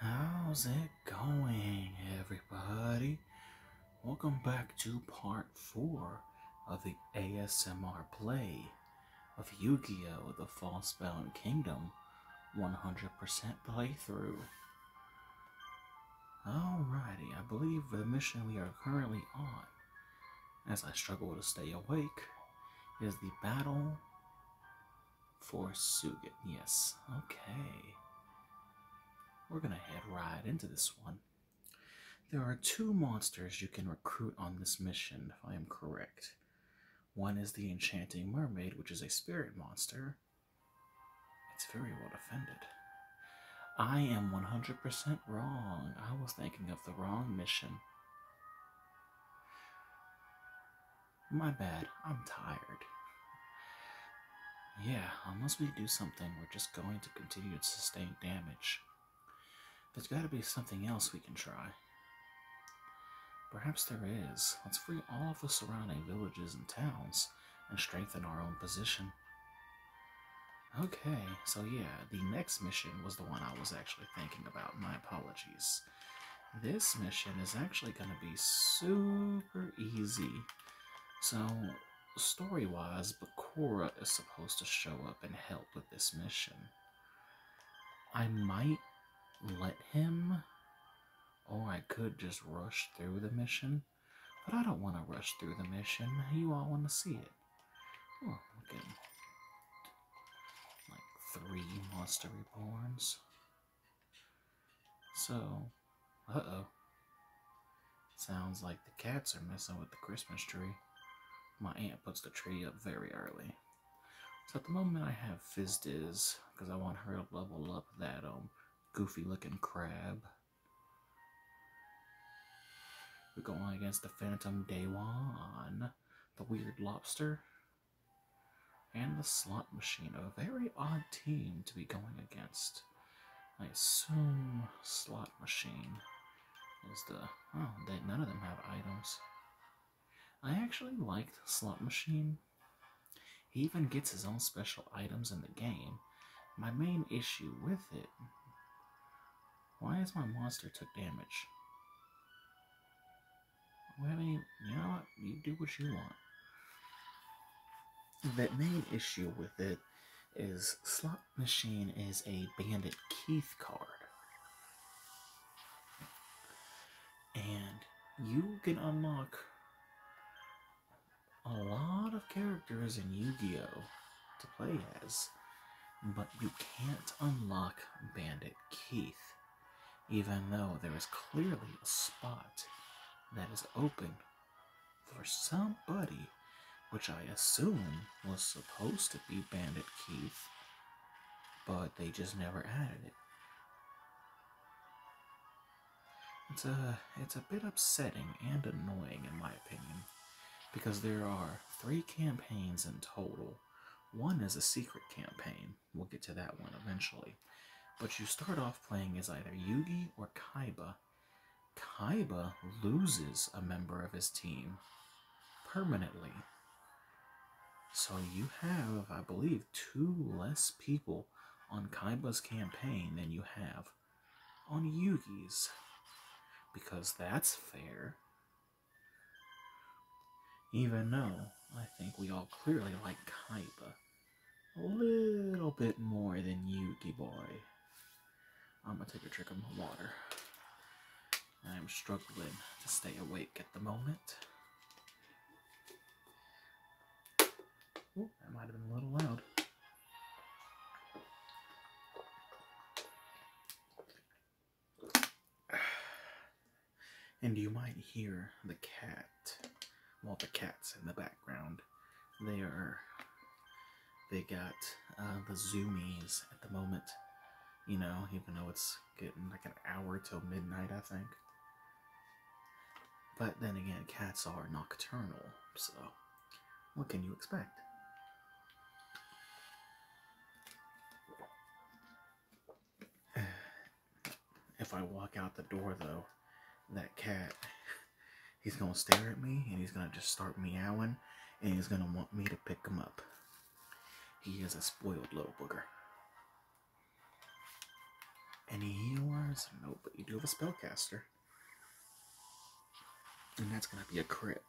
How's it going, everybody? Welcome back to part 4 of the ASMR play of Yu-Gi-Oh! The Falsebound Kingdom 100% playthrough. Alrighty, I believe the mission we are currently on, as I struggle to stay awake, is the battle for Sugat. Yes, okay. We're gonna head right into this one. There are 2 monsters you can recruit on this mission, if I am correct. One is the Enchanting Mermaid, which is a spirit monster. It's very well defended. I am 100% wrong. I was thinking of the wrong mission. My bad, I'm tired. Yeah, unless we do something, we're just going to continue to sustain damage. There's gotta be something else we can try. Perhaps there is. Let's free all of the surrounding villages and towns and strengthen our own position. Okay, so yeah, the next mission was the one I was actually thinking about. My apologies. This mission is actually going to be super easy. So, story-wise, Bakura is supposed to show up and help with this mission. I might let him, or I could just rush through the mission, but I don't want to rush through the mission. You all want to see it. Oh, look at like 3 monster reborns. So, uh-oh. Sounds like the cats are messing with the Christmas tree. My aunt puts the tree up very early. So at the moment I have Fizdiz, because I want her to level up that goofy looking crab. We're going against the Phantom Dewan, the Weird Lobster, and the Slot Machine. A very odd team to be going against. I assume Slot Machine is the... oh, none of them have items. I actually liked Slot Machine. He even gets his own special items in the game. My main issue with it... why is my monster took damage? Well, I mean, you know what? You do what you want. The main issue with it is Slot Machine is a Bandit Keith card. And you can unlock a lot of characters in Yu-Gi-Oh! To play as, but you can't unlock Bandit Keith, even though there is clearly a spot that is open for somebody, which I assume was supposed to be Bandit Keith, but they just never added it. It's a bit upsetting and annoying in my opinion, because there are 3 campaigns in total. One is a secret campaign. We'll get to that one eventually. But you start off playing as either Yugi or Kaiba. Kaiba loses a member of his team permanently. So you have, I believe, 2 less people on Kaiba's campaign than you have on Yugi's. Because that's fair. Even though I think we all clearly like Kaiba a little bit more than Yugi boy. I'm gonna take a drink of my water. I'm struggling to stay awake at the moment. Ooh, that might have been a little loud. And you might hear the cat. Well, the cat's in the background. They got the zoomies at the moment. You know, even though it's getting like an hour till midnight, I think. But then again, cats are nocturnal, so what can you expect? If I walk out the door, though, that cat, he's gonna stare at me, and he's gonna just start meowing, and he's gonna want me to pick him up. He is a spoiled little booger. Any healer? cards? Nope, but you do have a spellcaster. And that's gonna be a crit.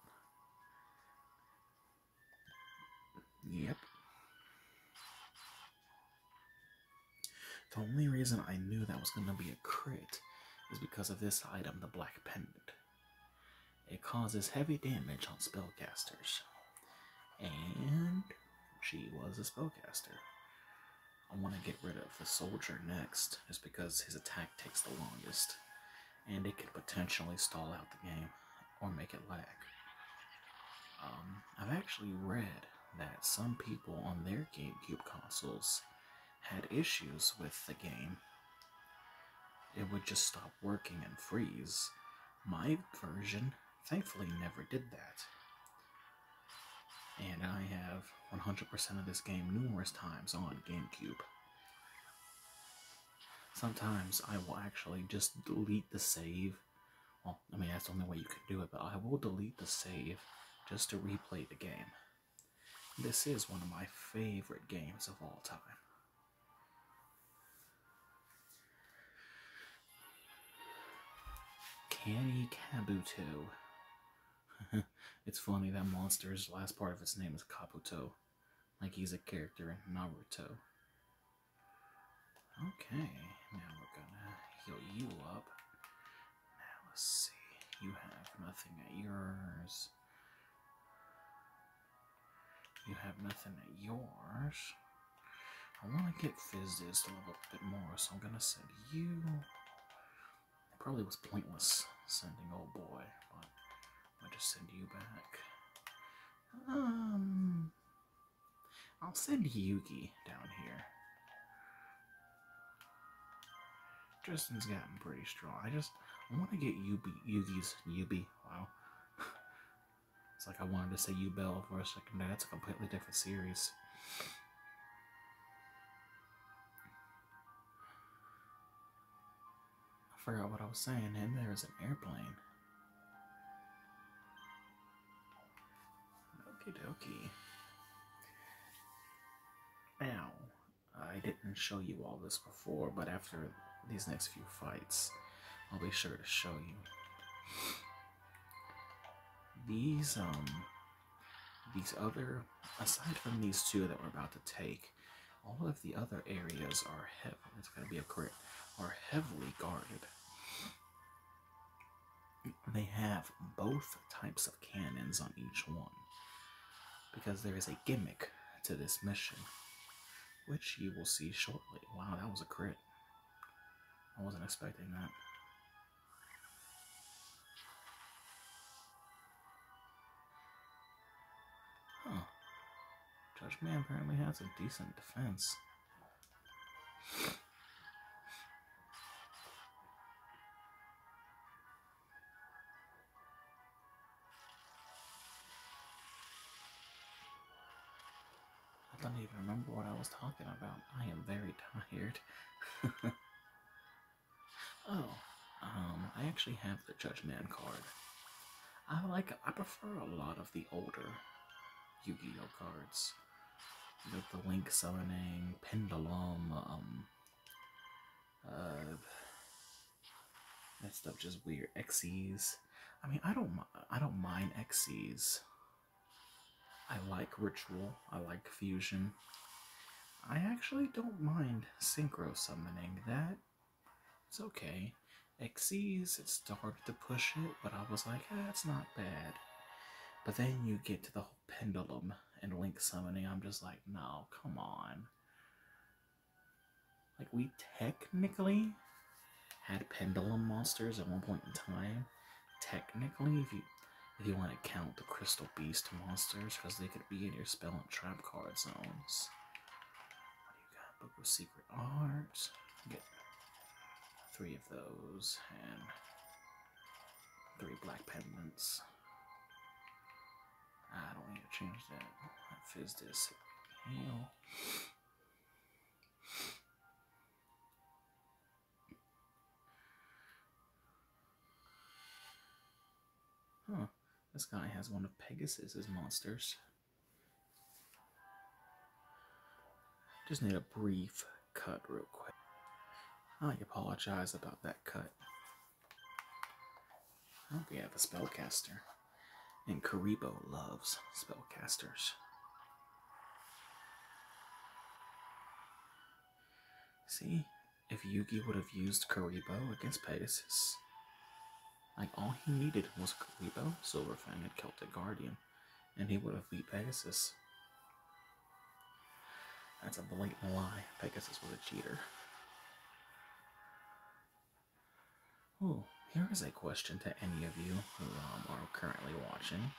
Yep. The only reason I knew that was gonna be a crit is because of this item, the Black Pendant. It causes heavy damage on spellcasters. And she was a spellcaster. I want to get rid of the soldier next, just because his attack takes the longest, and it could potentially stall out the game, or make it lag. I've actually read that some people on their GameCube consoles had issues with the game. It would just stop working and freeze. My version, thankfully, never did that. And I have 100% of this game numerous times on GameCube. Sometimes I will actually just delete the save. Well, I mean, that's the only way you can do it, but I will delete the save just to replay the game. This is one of my favorite games of all time. Canny Kabuto. It's funny that monster's last part of its name is Kabuto, like he's a character in Naruto. Okay, now we're gonna heal you up. Now let's see, you have nothing at yours. You have nothing at yours. I want to get Fizdis to level up a bit more, so I'm gonna send you. It probably was pointless sending old boy, but I'll just send you back. I'll send Yugi down here. Tristan's gotten pretty strong. I want to get Yugi's Yubi. Wow. It's like I wanted to say Yubel for a second. That's a completely different series. I forgot what I was saying, and there's an airplane. Okie dokie. Now, I didn't show you all this before, but after these next few fights, I'll be sure to show you. These other, aside from these two that we're about to take, all of the other areas are it's gonna be a crit, are heavily guarded. They have both types of cannons on each one, because there is a gimmick to this mission, which you will see shortly. Wow, that was a crit. I wasn't expecting that. Huh. Judge Man apparently has a decent defense. I don't even remember what I was talking about. I am very tired. I actually have the Judge Man card. I prefer a lot of the older Yu-Gi-Oh cards. The Link Summoning, Pendulum, that stuff just weird. Xyz. I mean, I don't mind Xyz. I like Ritual. I like Fusion. I actually don't mind Synchro Summoning. That it's okay. Xyz, it started to push it, but I was like, it's not bad. But then you get to the whole Pendulum and Link Summoning, I'm just like, no, come on. Like, we technically had Pendulum monsters at one point in time. Technically, if you want to count the Crystal Beast monsters, because they could be in your spell and trap card zones. What do you got? Book of Secret Art. Get 3 of those, and 3 black pendants. I don't need to change that. Fizdis. Heal. Huh. This guy has one of Pegasus's monsters. Just need a brief cut real quick. I apologize about that cut. Oh, we have a spellcaster. And Karibo loves spellcasters. See, if Yugi would have used Karibo against Pegasus, like all he needed was Karibo, Silverfang, and Celtic Guardian, and he would have beat Pegasus. That's a blatant lie. Pegasus was a cheater. Oh, here is a question to any of you who are currently watching.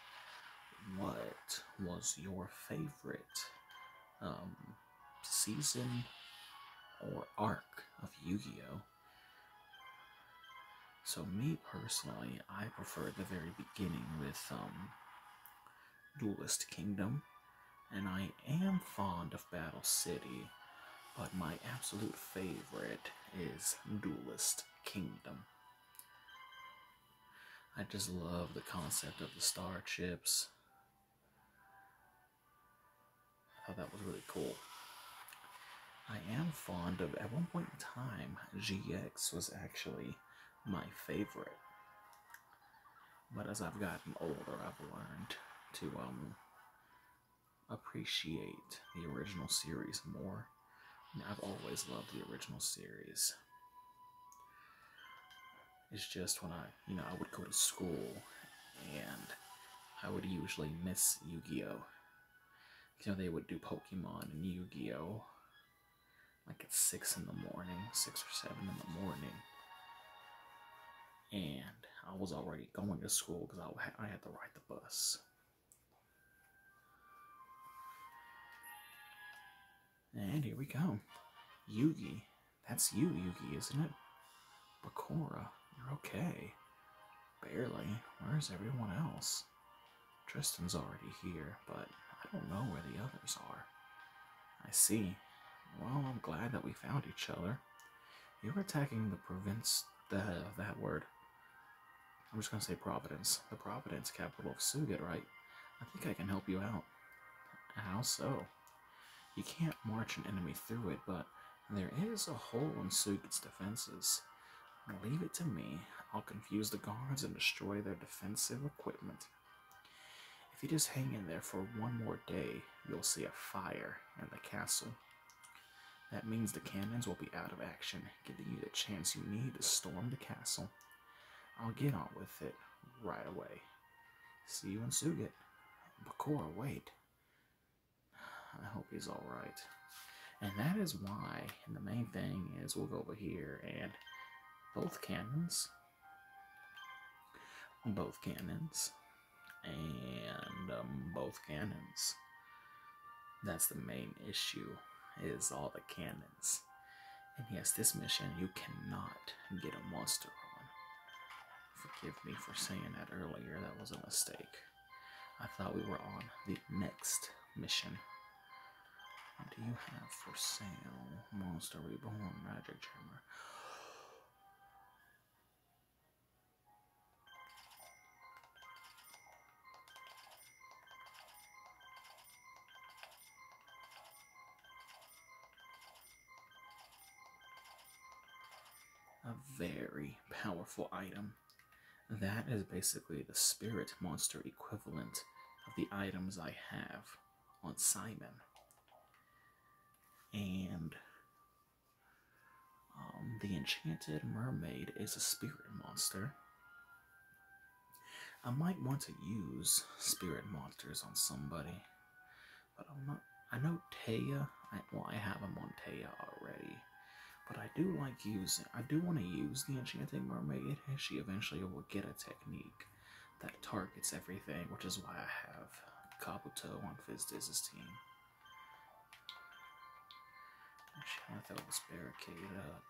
What was your favorite season or arc of Yu-Gi-Oh? So me personally, I prefer the very beginning with Duelist Kingdom, and I am fond of Battle City, but my absolute favorite is Duelist Kingdom. I just love the concept of the star chips. I thought that was really cool. I am fond of, at one point in time, GX was actually my favorite. But as I've gotten older, I've learned to appreciate the original series more. And I've always loved the original series. It's just when I would go to school and I would usually miss Yu-Gi-Oh! They would do Pokemon and Yu-Gi-Oh! Like at 6 in the morning, 6 or 7 in the morning. And I was already going to school because I had to ride the bus. And here we go. Yugi. That's you, Yugi, isn't it? Bakura, you're okay. Barely. Where's everyone else? Tristan's already here, but I don't know where the others are. I see. Well, I'm glad that we found each other. You're attacking the province, that word. I'm just gonna say Providence. The Providence capital of Sugat, right? I think I can help you out. How so? You can't march an enemy through it, but there is a hole in Sugat's defenses. Leave it to me. I'll confuse the guards and destroy their defensive equipment. If you just hang in there for one more day, you'll see a fire in the castle. That means the cannons will be out of action, giving you the chance you need to storm the castle. I'll get on with it right away. See you in Sugat. Bakura, wait. I hope he's alright. And that is why, and the main thing is, we'll go over here and both cannons, and both cannons. That's the main issue, is all the cannons. And yes, this mission you cannot get a monster on. Forgive me for saying that earlier, that was a mistake. I thought we were on the next mission. What do you have for sale? Monster Reborn, Magic Charmer. A very powerful item. That is basically the spirit monster equivalent of the items I have on Simon. And the Enchanted Mermaid is a spirit monster. I might want to use spirit monsters on somebody, but I'm not. I know Taya. I have him on Taya already. But I do want to use the Enchanted Mermaid, and she eventually will get a technique that targets everything, which is why I have Kabuto on Fizdiz's team. Actually, I want to throw this barricade up.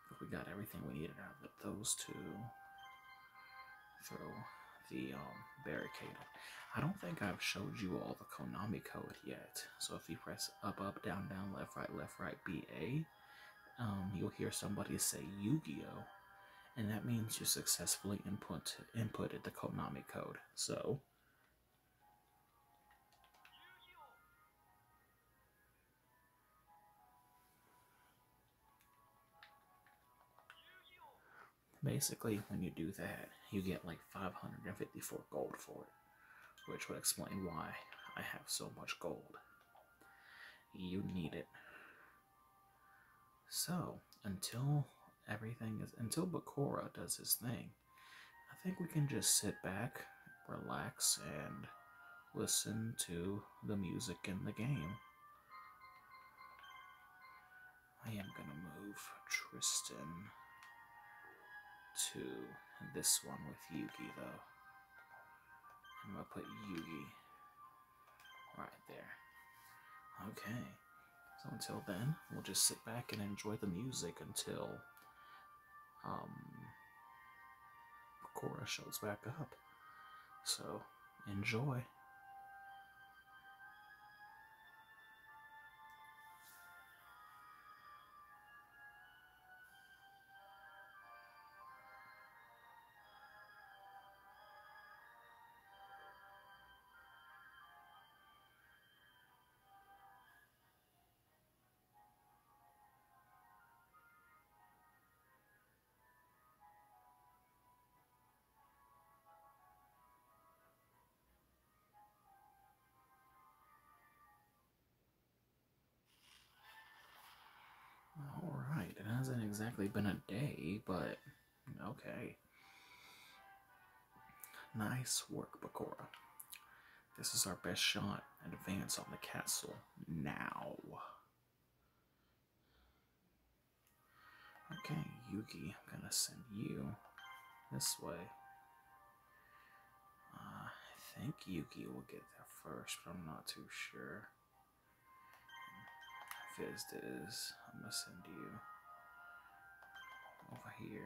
But we got everything we needed out of those two. Throw the barricade up. I don't think I've showed you all the Konami code yet. So if you press up, up, down, down, left, right, BA, you'll hear somebody say Yu-Gi-Oh! And that means you successfully inputted the Konami code. So Basically, when you do that, you get like 554 gold for it, which would explain why I have so much gold. You need it. So, until Bakura does his thing, I think we can just sit back, relax, and listen to the music in the game. I am gonna move Tristan to this one with Yugi, though. I'm gonna put Yugi right there. Okay, so until then, we'll just sit back and enjoy the music until Bakura shows back up. So, enjoy. Alright, it hasn't exactly been a day, but okay. Nice work, Bakura. This is our best shot. Advance on the castle now. Okay, Yugi, I'm gonna send you this way. I think Yugi will get there first, but I'm not too sure. Fizz is, I'm gonna send you over here.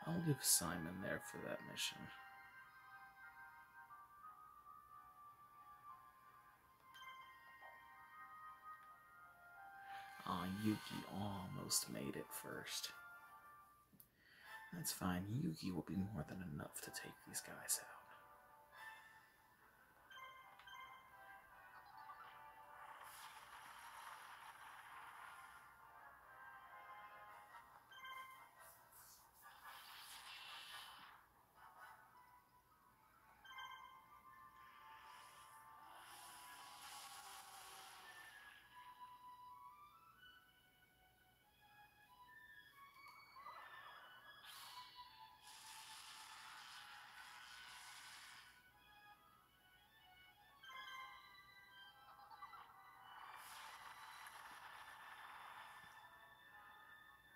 I'll leave Simon there for that mission. Yugi almost made it first. That's fine. Yugi will be more than enough to take these guys out.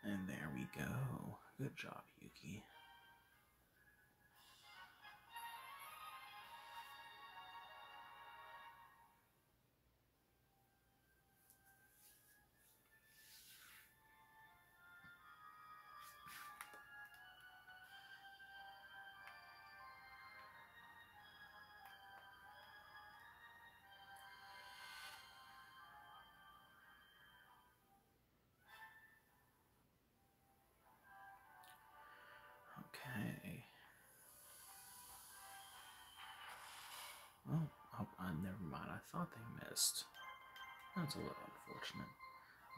And there we go. Good job, Yugi. Okay. Never mind. I thought they missed. That's a little unfortunate.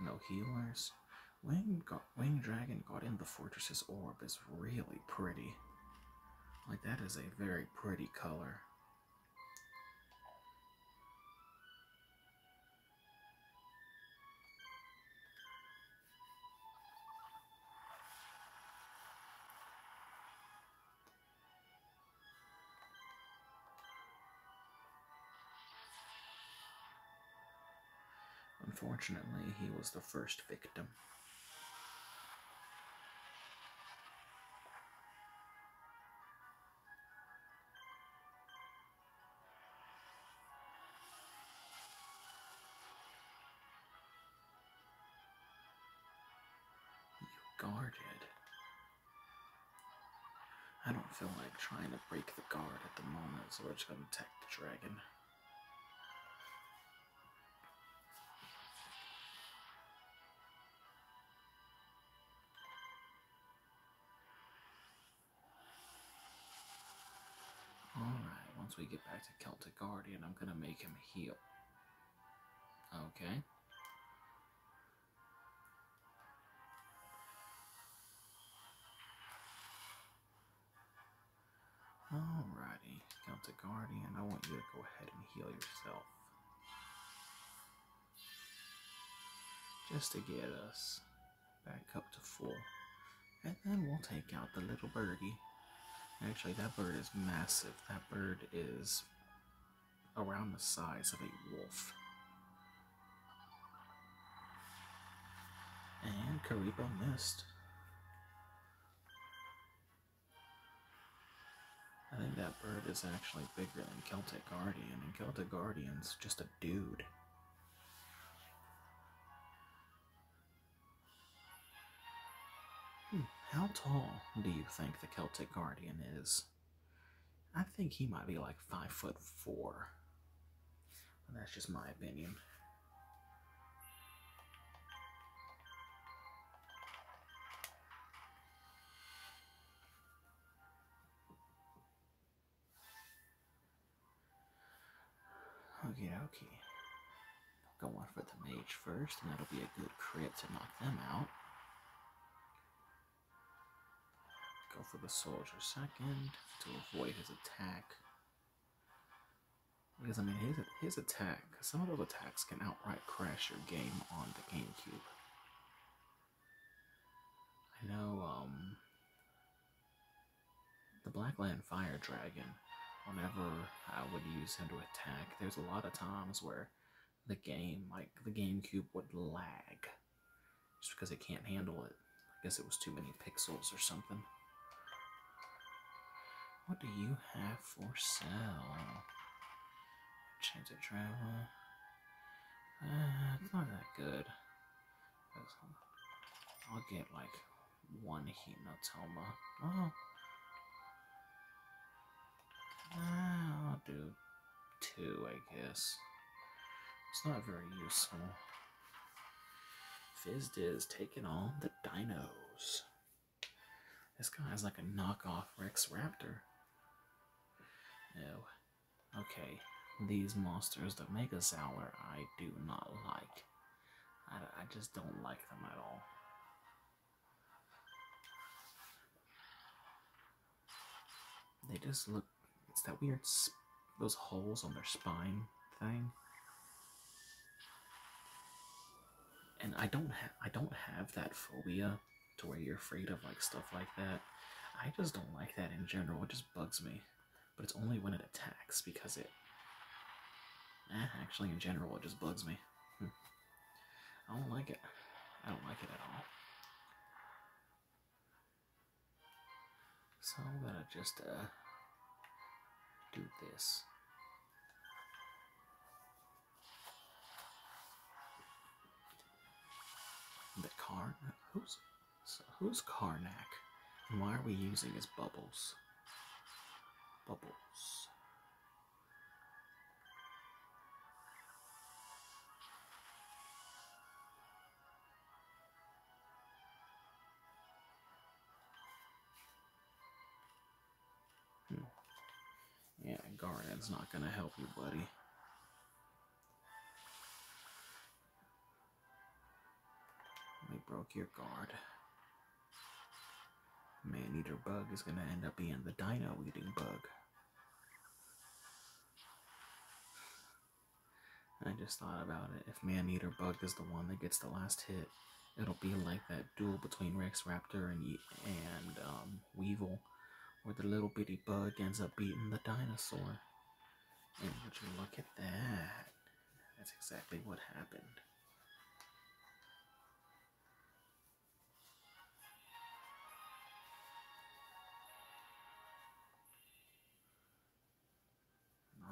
No healers. Winged Dragon got in the fortress's orb is really pretty. Like, that is a very pretty color. Unfortunately, he was the first victim. You guarded. I don't feel like trying to break the guard at the moment, so we're just gonna attack the dragon. Alright, once we get back to Celtic Guardian, I'm gonna make him heal. Okay. Alrighty, Celtic Guardian, I want you to go ahead and heal yourself. Just to get us back up to full. And then we'll take out the little birdie. Actually, that bird is massive. That bird is around the size of a wolf. And Karibo missed. I think that bird is actually bigger than Celtic Guardian, and Celtic Guardian's just a dude. How tall do you think the Celtic Guardian is? I think he might be like 5'4". That's just my opinion. Okie dokie. Going for the mage first, and that'll be a good crit to knock them out. Go for the soldier second to avoid his attack. Because, I mean, his attack, some of those attacks can outright crash your game on the GameCube. I know, the Blackland Fire Dragon, whenever I would use him to attack, there's a lot of times where the game, like the GameCube, would lag just because it can't handle it. I guess it was too many pixels or something. What do you have for sale? Chance of travel. It's not that good. I'll get like one hematoma. Oh. I'll do 2, I guess. It's not very useful. Fizzed is taking on the dinos. This guy's like a knockoff Rex Raptor. No. Okay. These monsters, the Megazowler, I do not like. I just don't like them at all. They just look... It's that weird... those holes on their spine thing. And I don't have that phobia to where you're afraid of like stuff like that. I just don't like that in general. It just bugs me. But it's only when it attacks, because it... actually, in general, it just bugs me. I don't like it. I don't like it at all. So I'm gonna just, do this. The who's Karnak? And why are we using his bubbles? Bubbles. Yeah, Garden's not gonna help you, buddy. We broke your guard. Man-eater bug is gonna end up being the dino-eating bug. I just thought about it. If Man-eater bug is the one that gets the last hit, it'll be like that duel between Rex Raptor and Weevil, where the little bitty bug ends up beating the dinosaur. And would you look at that? That's exactly what happened.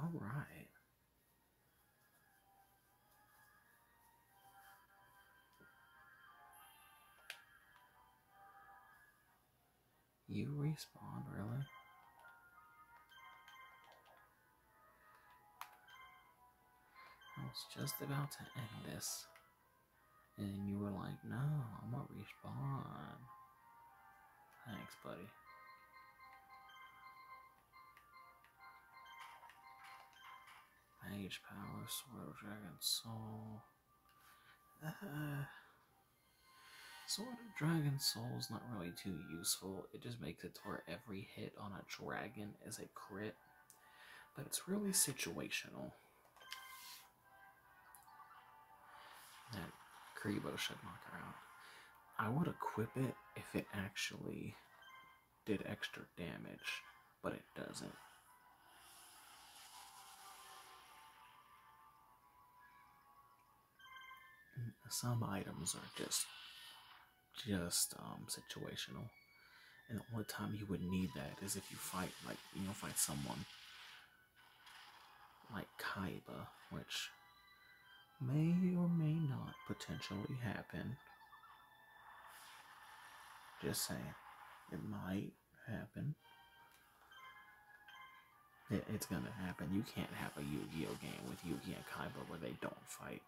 All right. You respawn, really? I was just about to end this. And you were like, no, I'm gonna respawn. Thanks, buddy. Mage power, sword of dragon soul. Sword of dragon soul is not really too useful. It just makes it to where every hit on a dragon is a crit. But it's really situational. That Karibo should knock her out. I would equip it if it actually did extra damage, but it doesn't. Some items are just situational, and the only time you would need that is if you fight fight someone like Kaiba, which may or may not potentially happen. Just saying, it might happen. It's gonna happen. You can't have a Yu-Gi-Oh game with Yugi and Kaiba where they don't fight.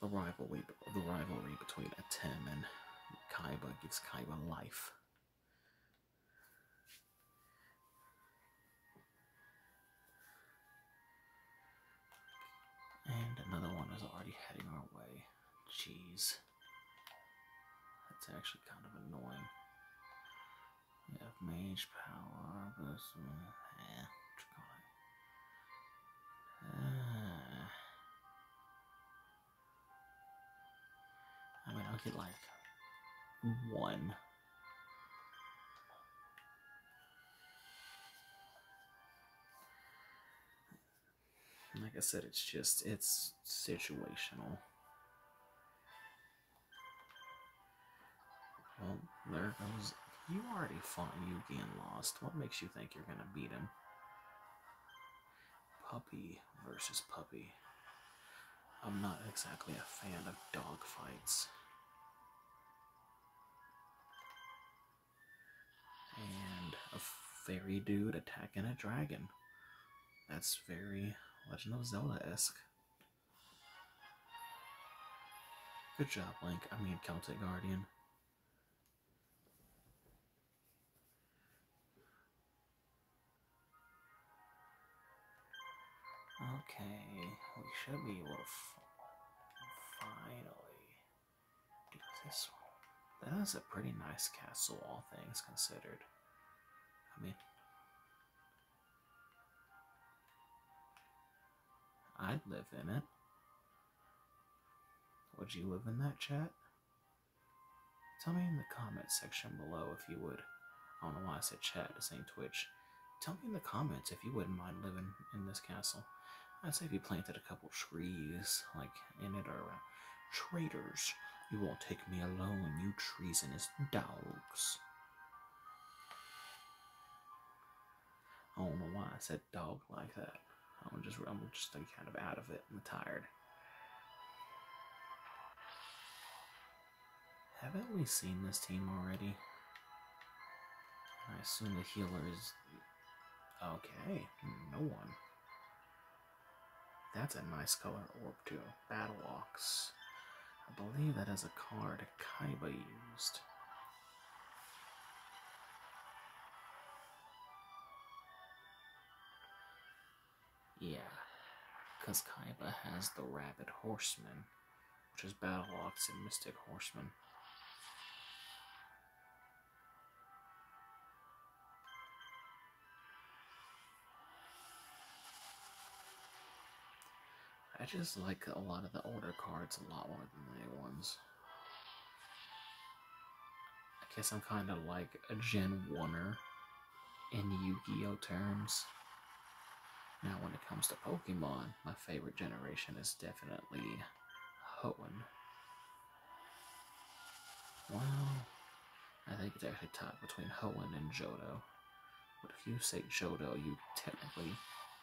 The rivalry between Atem and Kaiba gives Kaiba life. And another one is already heading our way. Jeez. That's actually kind of annoying. We have mage power, I mean, I'll get like one. Like I said, it's situational. Well, there goes. You already fought Yugi and lost. What makes you think you're gonna beat him? Puppy versus puppy. I'm not exactly a fan of dog fights. And a fairy dude attacking a dragon. That's very Legend of Zelda-esque. Good job, Link. I mean, Celtic Guardian. Okay, we should be able to finally do this one. That is a pretty nice castle, all things considered. I mean, I'd live in it. Would you live in that, chat? Tell me in the comments section below if you would. I don't know why I said chat, the same Twitch. Tell me in the comments if you wouldn't mind living in this castle. I'd say if you planted a couple trees, like in it or around. Traitors, you won't take me alone, you treasonous dogs. I don't know why I said dog like that. I'm just kind of out of it. I'm tired. Haven't we seen this team already? I assume the healer is... Okay, no one. That's a nice color orb too. Battle Ox. I believe that is a card Kaiba used. Yeah, because Kaiba has the Rabid Horseman, which is Battle Ox and Mystic Horseman. I just like a lot of the older cards a lot more than the new ones. I guess I'm kind of like a Gen 1er in Yu-Gi-Oh terms. Now when it comes to Pokemon, my favorite generation is definitely Hoenn. Well, I think it's actually tied between Hoenn and Johto. But if you say Johto, you technically...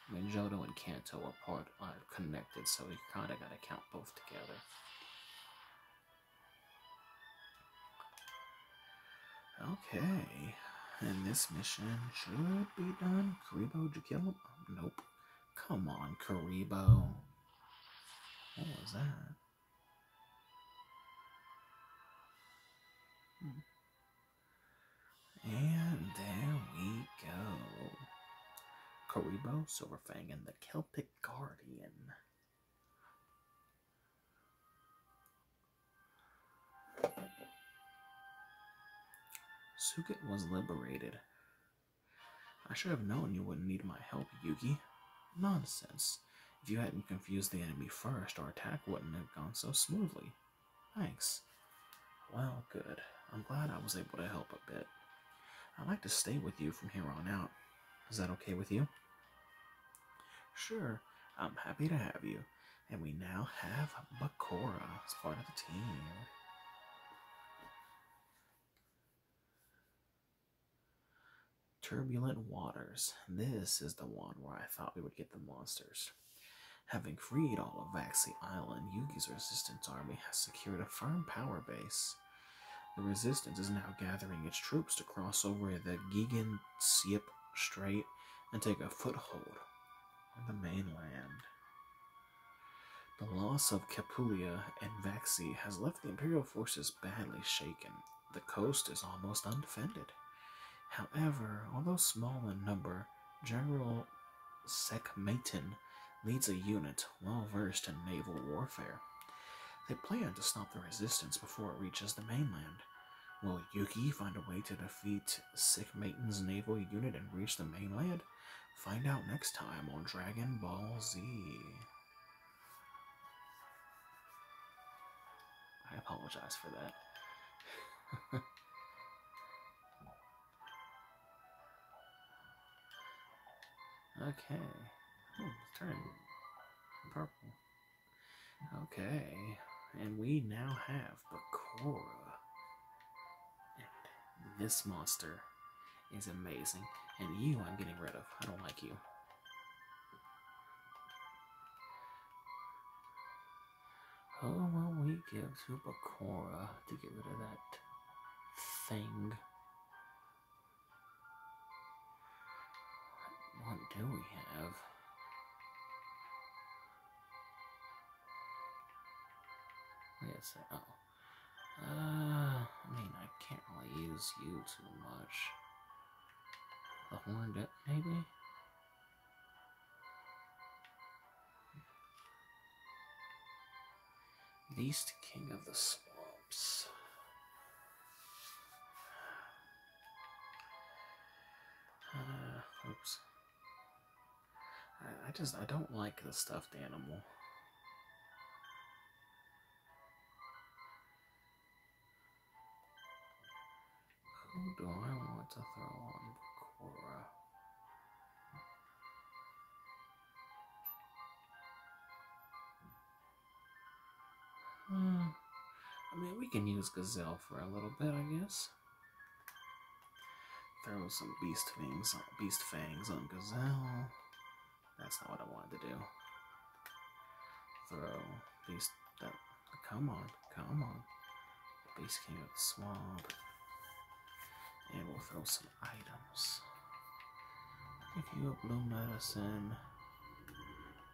I mean, Johto and Kanto are connected, so you kinda gotta count both together. Okay, and this mission should be done. Karibo, did you kill him? Oh, nope. Come on, Karibo. What was that? And there we Karibo, Silverfang, and the Celtic Guardian. Suket was liberated. I should have known you wouldn't need my help, Yugi. Nonsense. If you hadn't confused the enemy first, our attack wouldn't have gone so smoothly. Thanks. Well, good. I'm glad I was able to help a bit. I'd like to stay with you from here on out. Is that okay with you? Sure, I'm happy to have you. And we now have Bakura as part of the team. Turbulent Waters. This is the one where I thought we would get the monsters. Having freed all of Vaxi Island, Yugi's resistance army has secured a firm power base. The resistance is now gathering its troops to cross over the Gigan Siep Strait and take a foothold on the mainland. The loss of Capulia and Vaxi has left the Imperial forces badly shaken. The coast is almost undefended. However, although small in number, General Sekmaten leads a unit well versed in naval warfare. They plan to stop the resistance before it reaches the mainland. Will Yugi find a way to defeat Sekmaten's naval unit and reach the mainland? Find out next time on Dragon Ball Z. I apologize for that. Okay. Oh, it's turning purple. Okay. And we now have Bakura. And this monster is amazing. And you I'm getting rid of. I don't like you. Who will we give to Bakura to get rid of that thing? What do we have? Wait a sec. Oh. I mean, I can't really use you too much. The Horned, maybe? Beast King of the Swamps. Oops. I don't like the stuffed animal. Who do I want to throw on Bakura? I mean, we can use Gazelle for a little bit, I guess. Throw some beast fangs on Gazelle. That's not what I wanted to do. Throw beast. Come on. Beast King of the Swamp. And we'll throw some items. Give you a blue medicine.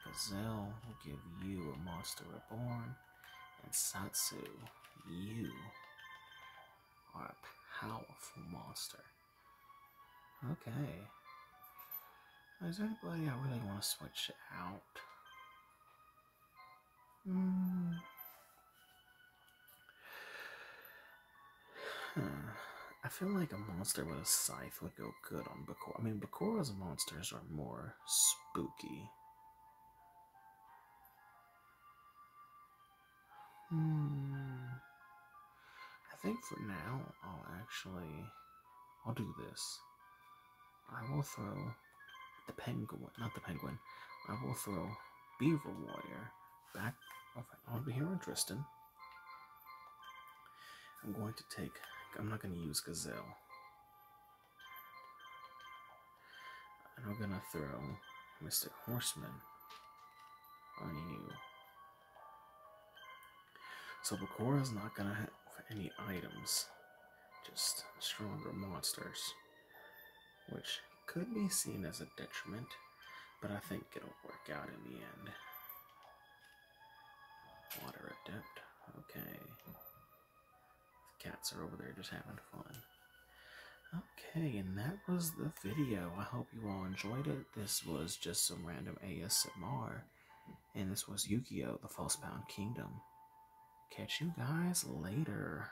Gazelle will give you a Monster Reborn. And Satsu, you are a powerful monster. Okay. Is there anybody I really want to switch out? I feel like a monster with a scythe would go good on Bakura. I mean, Bakura's monsters are more spooky. I think for now, I'll do this. I will throw the penguin, not the penguin. I will throw Beaver Warrior back on here on Tristan. I'm not going to use Gazelle. And I'm going to throw Mystic Horseman on you. So Bakura's not going to have any items, just stronger monsters, which could be seen as a detriment, but I think it'll work out in the end. Water Adept, okay. The cats are over there just having fun. Okay, and that was the video. I hope you all enjoyed it. This was just some random ASMR. And this was Yu-Gi-Oh! The Falsebound Kingdom. Catch you guys later.